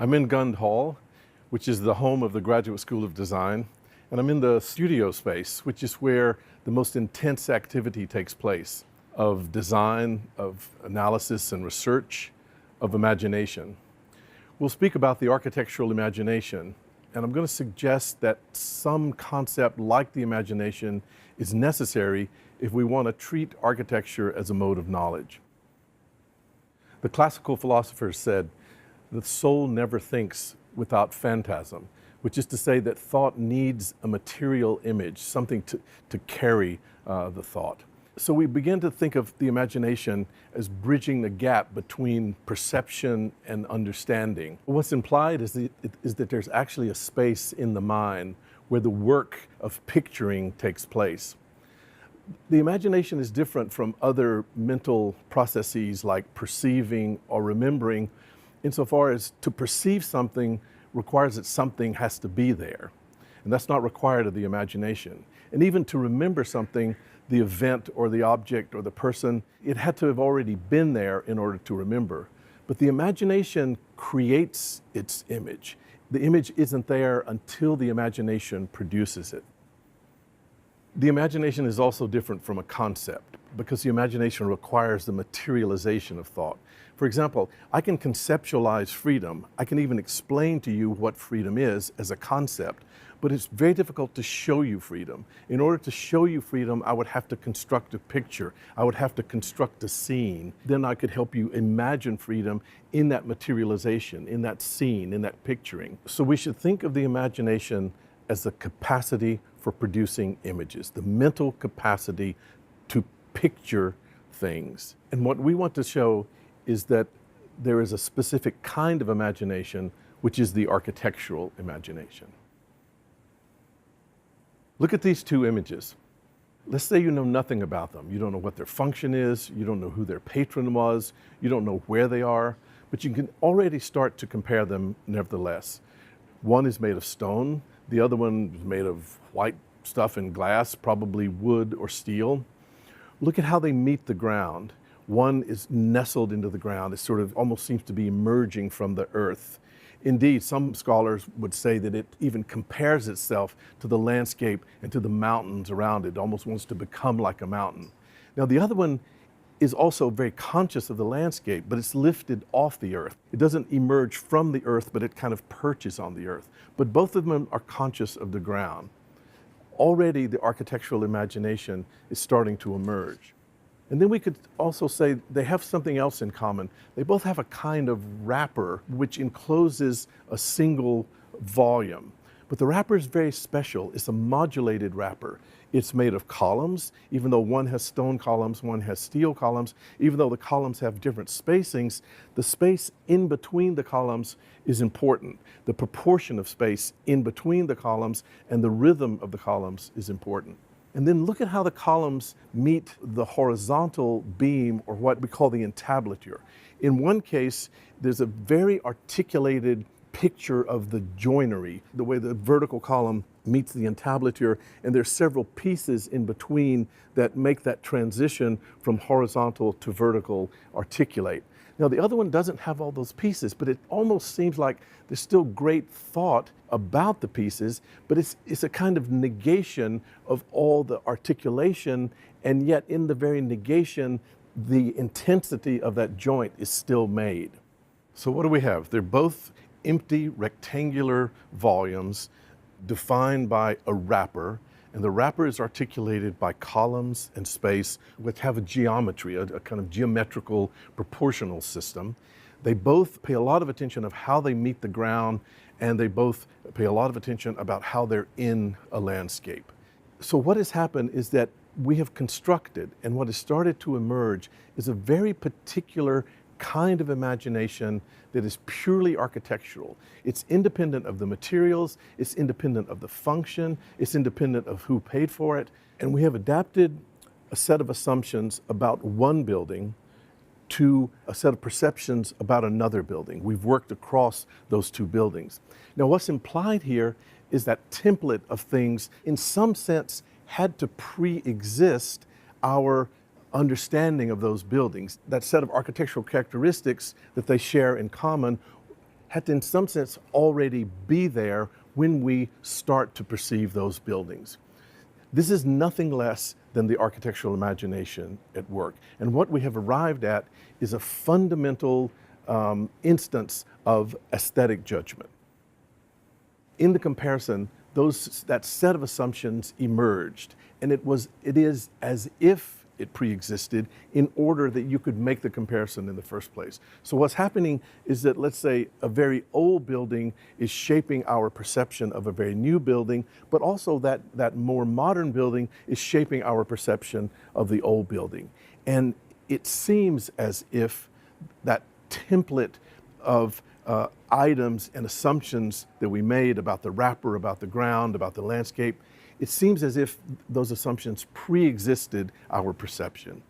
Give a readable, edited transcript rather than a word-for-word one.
I'm in Gund Hall, which is the home of the Graduate School of Design, and I'm in the studio space, which is where the most intense activity takes place of design, of analysis and research, of imagination. We'll speak about the architectural imagination, and I'm going to suggest that some concept like the imagination is necessary if we want to treat architecture as a mode of knowledge. The classical philosophers said, the soul never thinks without phantasm, which is to say that thought needs a material image, something to carry the thought. So we begin to think of the imagination as bridging the gap between perception and understanding. What's implied is that there's actually a space in the mind where the work of picturing takes place. The imagination is different from other mental processes like perceiving or remembering, insofar as to perceive something requires that something has to be there. And that's not required of the imagination. And even to remember something, the event or the object or the person, it had to have already been there in order to remember. But the imagination creates its image. The image isn't there until the imagination produces it. The imagination is also different from a concept because the imagination requires the materialization of thought. For example, I can conceptualize freedom. I can even explain to you what freedom is as a concept, but it's very difficult to show you freedom. In order to show you freedom, I would have to construct a picture. I would have to construct a scene. Then I could help you imagine freedom in that materialization, in that scene, in that picturing. So we should think of the imagination as the capacity for producing images, the mental capacity to picture things. And what we want to show is that there is a specific kind of imagination, which is the architectural imagination. Look at these two images. Let's say you know nothing about them. You don't know what their function is, you don't know who their patron was, you don't know where they are, but you can already start to compare them nevertheless. One is made of stone, the other one is made of white stuff and glass, probably wood or steel. Look at how they meet the ground. One is nestled into the ground. It sort of almost seems to be emerging from the earth. Indeed, some scholars would say that it even compares itself to the landscape and to the mountains around it. It almost wants to become like a mountain. Now, the other one is also very conscious of the landscape, but it's lifted off the earth. It doesn't emerge from the earth, but it kind of perches on the earth. But both of them are conscious of the ground. Already the architectural imagination is starting to emerge. And then we could also say they have something else in common. They both have a kind of wrapper which encloses a single volume. But the wrapper is very special. It's a modulated wrapper. It's made of columns, even though one has stone columns, one has steel columns. Even though the columns have different spacings, the space in between the columns is important. The proportion of space in between the columns and the rhythm of the columns is important. And then look at how the columns meet the horizontal beam, or what we call the entablature. In one case, there's a very articulated picture of the joinery, the way the vertical column meets the entablature, and there's several pieces in between that make that transition from horizontal to vertical articulate. Now, the other one doesn't have all those pieces, but it almost seems like there's still great thought about the pieces, but it's a kind of negation of all the articulation, and yet in the very negation, the intensity of that joint is still made. So what do we have? They're both empty rectangular volumes defined by a wrapper, and the wrapper is articulated by columns and space which have a geometry, a kind of geometrical proportional system. They both pay a lot of attention of how they meet the ground, and they both pay a lot of attention about how they're in a landscape. So what has happened is that we have constructed, and what has started to emerge is a very particular kind of imagination that is purely architectural. It's independent of the materials, it's independent of the function, it's independent of who paid for it, and we have adapted a set of assumptions about one building to a set of perceptions about another building. We've worked across those two buildings. Now, what's implied here is that template of things, in some sense, had to pre-exist our understanding of those buildings. That set of architectural characteristics that they share in common had to, in some sense, already be there when we start to perceive those buildings. This is nothing less than the architectural imagination at work. And what we have arrived at is a fundamental instance of aesthetic judgment. In the comparison, that set of assumptions emerged, and it is as if it pre-existed in order that you could make the comparison in the first place. So what's happening is that, let's say, a very old building is shaping our perception of a very new building, but also that more modern building is shaping our perception of the old building. And it seems as if that template of items and assumptions that we made about the wrapper, about the ground, about the landscape, it seems as if those assumptions pre-existed our perception.